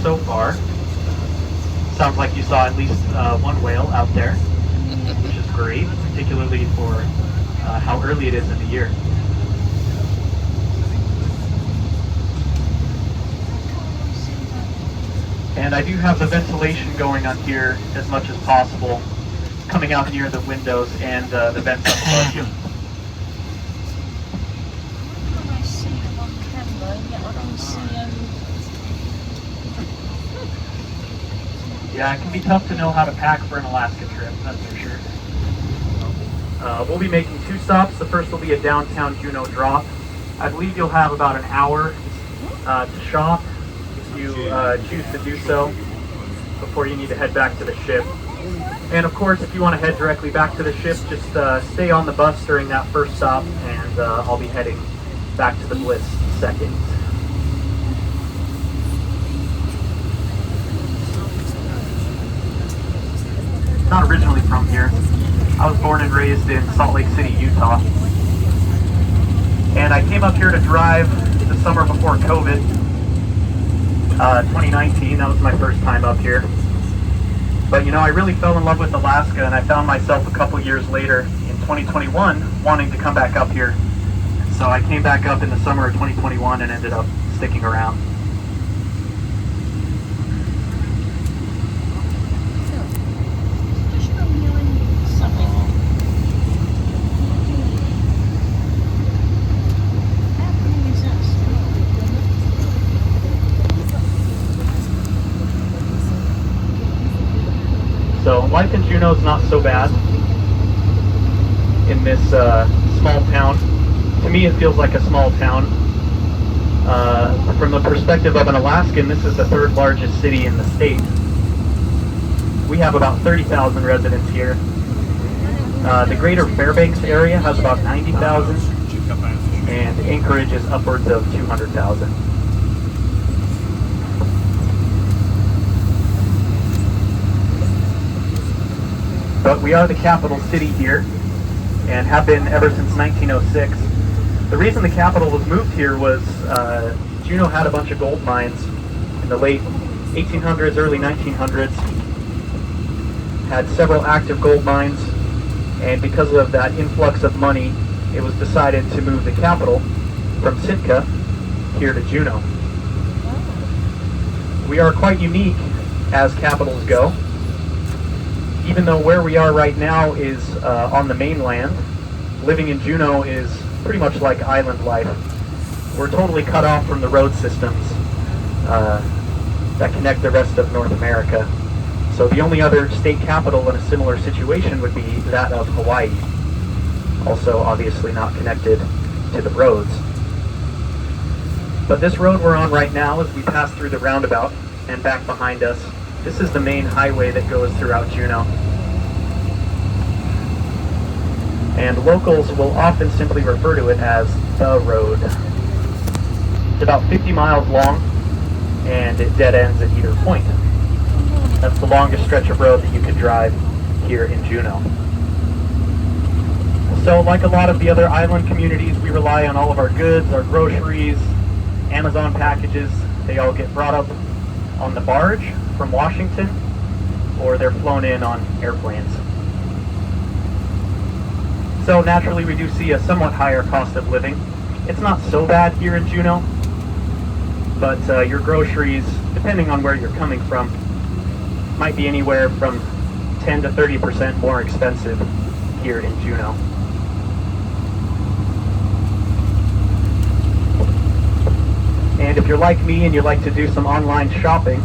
so far. Sounds like you saw at least one whale out there, which is great, particularly for how early it is in the year. And I do have the ventilation going on here as much as possible, coming out near the windows and the vents up above you. Yeah, it can be tough to know how to pack for an Alaska trip, that's for sure. We'll be making 2 stops. The first will be a downtown Juneau drop. I believe you'll have about an hour to shop if you choose to do so before you need to head back to the ship. And of course, if you want to head directly back to the ship, just stay on the bus during that first stop, and I'll be heading back to the Bliss second. Not originally from here. I was born and raised in Salt Lake City, Utah. And I came up here to drive the summer before COVID. 2019, that was my first time up here. But you know, I really fell in love with Alaska, and I found myself a couple years later in 2021 wanting to come back up here. And so I came back up in the summer of 2021 and ended up sticking around. So life in Juneau is not so bad in this small town. To me, it feels like a small town. From the perspective of an Alaskan, this is the 3rd largest city in the state. We have about 30,000 residents here. The greater Fairbanks area has about 90,000, and Anchorage is upwards of 200,000. But we are the capital city here, and have been ever since 1906. The reason the capital was moved here was Juneau had a bunch of gold mines in the late 1800s, early 1900s. Had several active gold mines, and because of that influx of money, it was decided to move the capital from Sitka here to Juneau. We are quite unique as capitals go. Even though where we are right now is on the mainland, living in Juneau is pretty much like island life. We're totally cut off from the road systems that connect the rest of North America. So the only other state capital in a similar situation would be that of Hawaii. Also obviously not connected to the roads. But this road we're on right now, as we pass through the roundabout and back behind us, this is the main highway that goes throughout Juneau. And locals will often simply refer to it as the road. It's about 50 miles long, and it dead ends at either point. That's the longest stretch of road that you could drive here in Juneau. So like a lot of the other island communities, we rely on all of our goods, our groceries, Amazon packages. They all get brought up on the barge from Washington, or they're flown in on airplanes. So naturally we do see a somewhat higher cost of living. It's not so bad here in Juneau, but your groceries, depending on where you're coming from, might be anywhere from 10 to 30% more expensive here in Juneau. And if you're like me and you like to do some online shopping,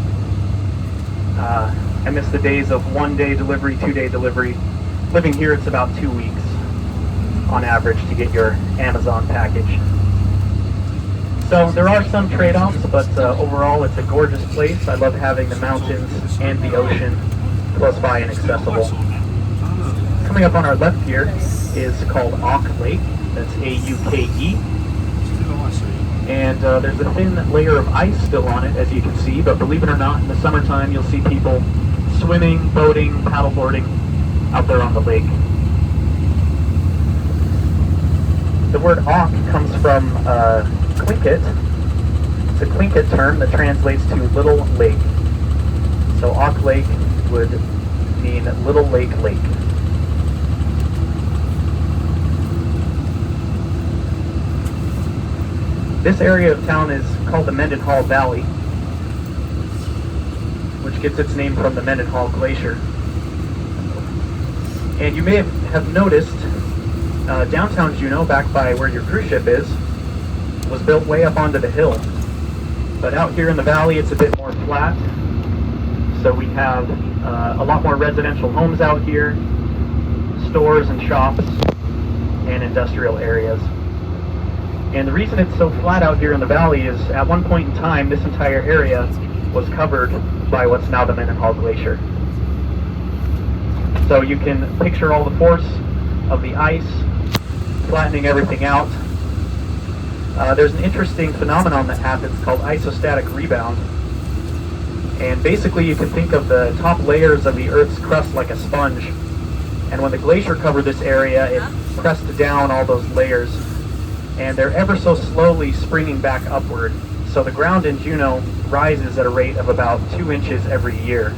I miss the days of 1-day delivery, 2-day delivery. Living here, it's about 2 weeks on average to get your Amazon package. So there are some trade-offs, but overall it's a gorgeous place. I love having the mountains and the ocean close by and accessible. Coming up on our left here is called Auk Lake. That's A-U-K-E. And there's a thin layer of ice still on it, as you can see, but believe it or not, in the summertime you'll see people swimming, boating, paddleboarding out there on the lake. The word Auk comes from Tlingit, It's a Tlingit term that translates to little lake. So Auk Lake would mean little lake lake. This area of town is called the Mendenhall Valley, which gets its name from the Mendenhall Glacier. And you may have noticed downtown Juneau, back by where your cruise ship is, was built way up onto the hill. But out here in the valley, it's a bit more flat. So we have a lot more residential homes out here, stores and shops, and industrial areas. And the reason it's so flat out here in the valley is at one point in time, this entire area was covered by what's now the Mendenhall Glacier. So you can picture all the force of the ice flattening everything out. There's an interesting phenomenon that happens called isostatic rebound. And basically you can think of the top layers of the Earth's crust like a sponge. And when the glacier covered this area, it pressed down all those layers. And they're ever so slowly springing back upward. So the ground in Juneau rises at a rate of about 2 inches every year.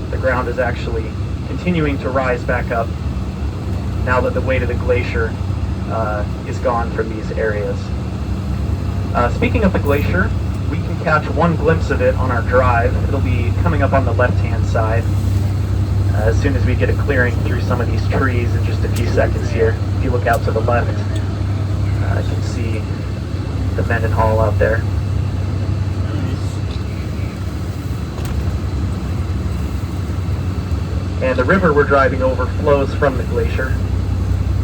The ground is actually continuing to rise back up now that the weight of the glacier is gone from these areas. Speaking of the glacier, we can catch one glimpse of it on our drive. It'll be coming up on the left-hand side as soon as we get a clearing through some of these trees in just a few seconds here. If you look out to the left, you can see the Mendenhall out there. And the river we're driving over flows from the glacier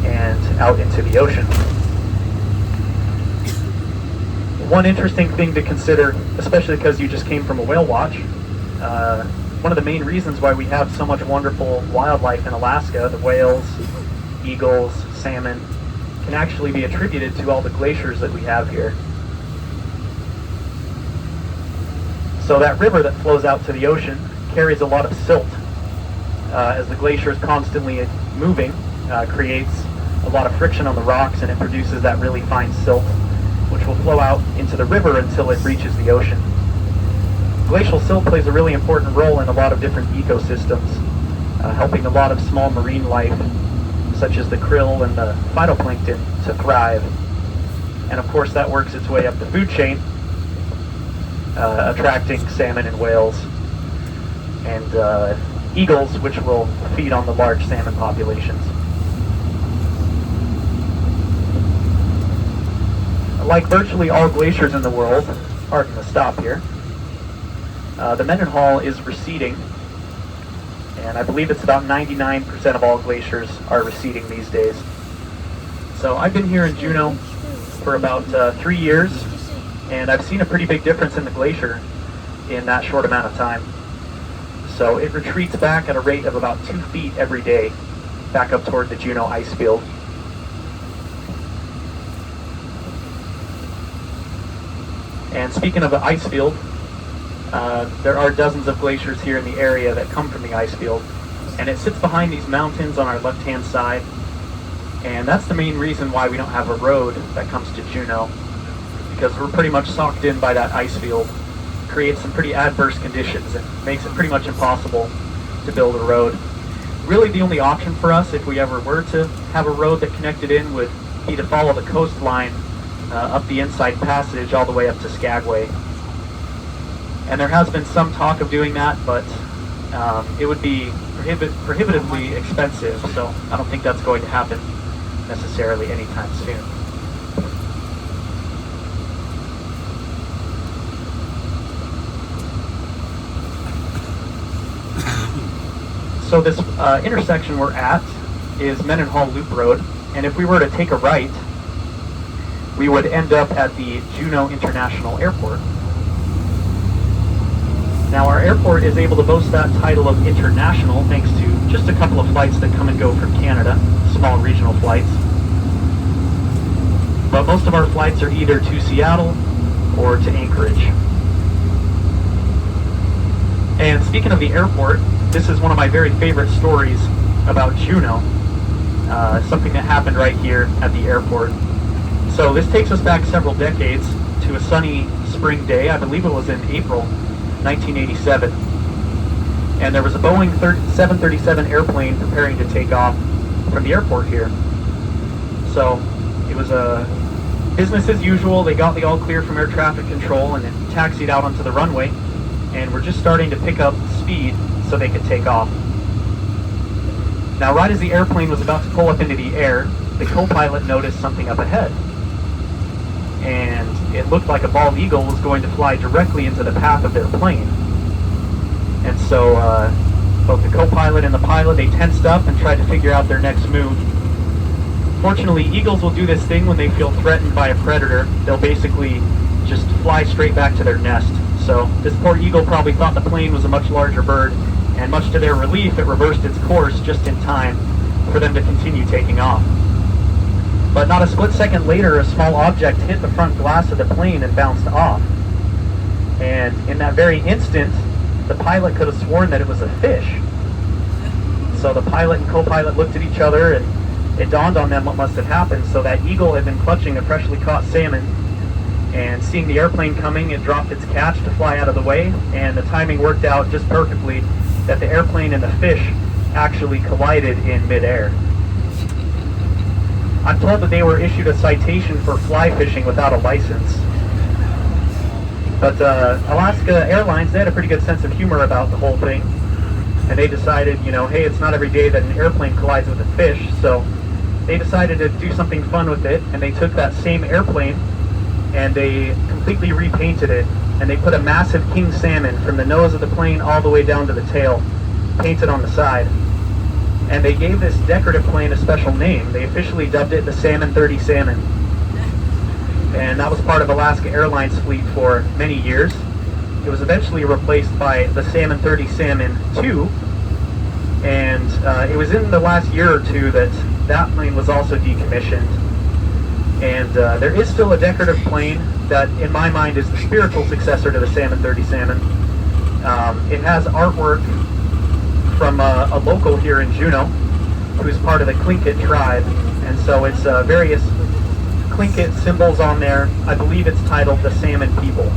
and out into the ocean. One interesting thing to consider, especially because you just came from a whale watch, one of the main reasons why we have so much wonderful wildlife in Alaska, the whales, eagles, salmon, can actually be attributed to all the glaciers that we have here. So that river that flows out to the ocean carries a lot of silt. As the glacier is constantly moving, creates a lot of friction on the rocks, and it produces that really fine silt, which will flow out into the river until it reaches the ocean. Glacial silt plays a really important role in a lot of different ecosystems, helping a lot of small marine life, such as the krill and the phytoplankton, to thrive. And of course that works its way up the food chain, attracting salmon and whales, and eagles, which will feed on the large salmon populations. Like virtually all glaciers in the world, pardon the stop here, the Mendenhall is receding, and I believe it's about 99% of all glaciers are receding these days. So I've been here in Juneau for about 3 years, and I've seen a pretty big difference in the glacier in that short amount of time. So it retreats back at a rate of about 2 feet every day, back up toward the Juneau ice field. And speaking of the ice field, there are dozens of glaciers here in the area that come from the ice field, and it sits behind these mountains on our left-hand side, and that's the main reason why we don't have a road that comes to Juneau, because we're pretty much socked in by that ice field. It creates some pretty adverse conditions and makes it pretty much impossible to build a road. Really the only option for us, if we ever were to have a road that connected in, would be to follow the coastline up the Inside Passage all the way up to Skagway. And there has been some talk of doing that, but it would be prohibitively expensive, so I don't think that's going to happen necessarily anytime soon. So this intersection we're at is Mendenhall Loop Road, and if we were to take a right, we would end up at the Juneau International Airport. Now our airport is able to boast that title of international thanks to just a couple of flights that come and go from Canada, small regional flights. But most of our flights are either to Seattle or to Anchorage. And speaking of the airport, this is one of my very favorite stories about Juneau, something that happened right here at the airport. So this takes us back several decades to a sunny spring day. I believe it was in April 1987. And there was a Boeing 737 airplane preparing to take off from the airport here. So it was a business as usual. They got the all clear from air traffic control and it taxied out onto the runway, and we're just starting to pick up speed so they could take off. Now, right as the airplane was about to pull up into the air, the co-pilot noticed something up ahead, and it looked like a bald eagle was going to fly directly into the path of their plane. And so both the co-pilot and the pilot, they tensed up and tried to figure out their next move. Fortunately, eagles will do this thing when they feel threatened by a predator. They'll basically just fly straight back to their nest. So this poor eagle probably thought the plane was a much larger bird, and much to their relief, it reversed its course just in time for them to continue taking off. But not a split second later, a small object hit the front glass of the plane and bounced off. And in that very instant, the pilot could have sworn that it was a fish. So the pilot and co-pilot looked at each other, and it dawned on them what must have happened. So that eagle had been clutching a freshly caught salmon, and seeing the airplane coming, it dropped its catch to fly out of the way, and the timing worked out just perfectly that the airplane and the fish actually collided in midair. I'm told that they were issued a citation for fly fishing without a license. But Alaska Airlines, they had a pretty good sense of humor about the whole thing. And they decided, hey, it's not every day that an airplane collides with a fish, so they decided to do something fun with it, and they took that same airplane and they completely repainted it, and they put a massive king salmon from the nose of the plane all the way down to the tail, painted on the side. And they gave this decorative plane a special name. They officially dubbed it the Salmon 30 Salmon. And that was part of Alaska Airlines fleet for many years. It was eventually replaced by the Salmon 30 Salmon 2, and it was in the last year or two that that plane was also decommissioned. And there is still a decorative plane that, in my mind, is the spiritual successor to the Salmon 30 Salmon. It has artwork from a local here in Juneau, who's part of the Tlingit tribe, and so it's various Tlingit symbols on there. I believe it's titled the Salmon People.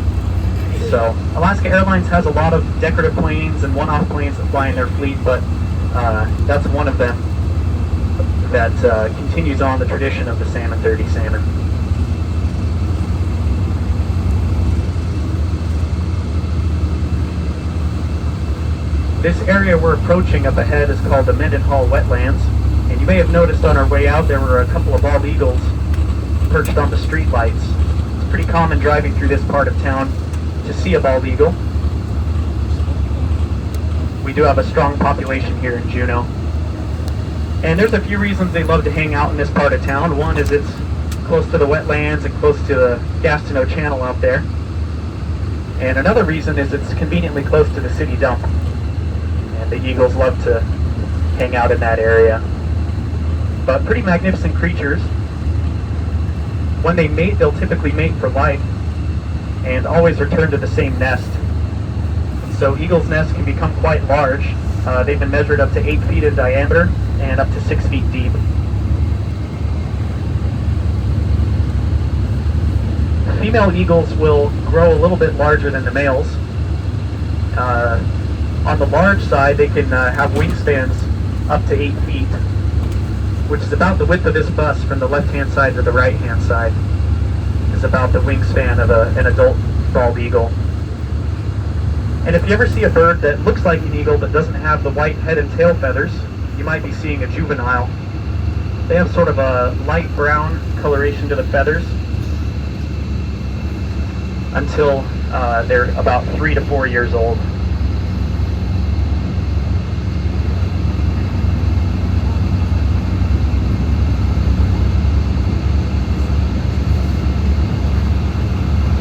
So Alaska Airlines has a lot of decorative planes and one-off planes that fly in their fleet, but that's one of them that continues on the tradition of the Salmon 30 Salmon. This area we're approaching up ahead is called the Mendenhall Wetlands, and you may have noticed on our way out there were a couple of bald eagles perched on the street lights. It's pretty common driving through this part of town to see a bald eagle. We do have a strong population here in Juneau. And there's a few reasons they love to hang out in this part of town. One is it's close to the wetlands and close to the Gastineau Channel out there. And another reason is it's conveniently close to the city dump. And the eagles love to hang out in that area. But pretty magnificent creatures. When they mate, they'll typically mate for life and always return to the same nest. So eagles' nests can become quite large. They've been measured up to 8 feet in diameter and up to 6 feet deep. Female eagles will grow a little bit larger than the males. On the large side, they can have wingspans up to 8 feet, which is about the width of this bus from the left-hand side to the right-hand side, is about the wingspan of an adult bald eagle. And if you ever see a bird that looks like an eagle but doesn't have the white head and tail feathers, you might be seeing a juvenile. They have sort of a light brown coloration to the feathers until they're about 3 to 4 years old.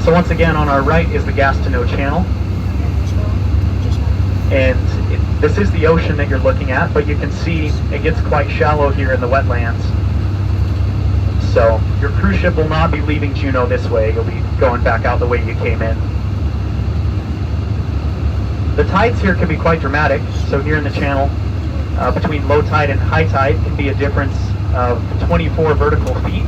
So once again, on our right is the Gastineau Channel. And this is the ocean that you're looking at, but you can see it gets quite shallow here in the wetlands. So your cruise ship will not be leaving Juneau this way. You'll be going back out the way you came in. The tides here can be quite dramatic. So here in the channel, between low tide and high tide can be a difference of 24 vertical feet.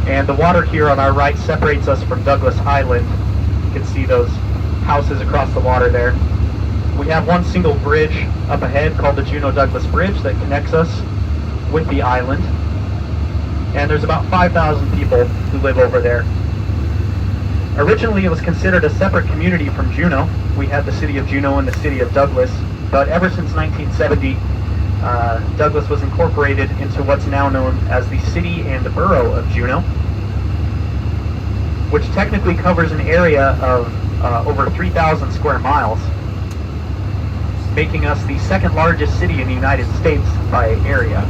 And the water here on our right separates us from Douglas Island. You can see those houses across the water there. We have one single bridge up ahead called the Juneau-Douglas Bridge that connects us with the island. And there's about 5,000 people who live over there. Originally, it was considered a separate community from Juneau. We had the city of Juneau and the city of Douglas, but ever since 1970, Douglas was incorporated into what's now known as the City and Borough of Juneau, which technically covers an area of over 3,000 square miles, making us the second largest city in the United States by area.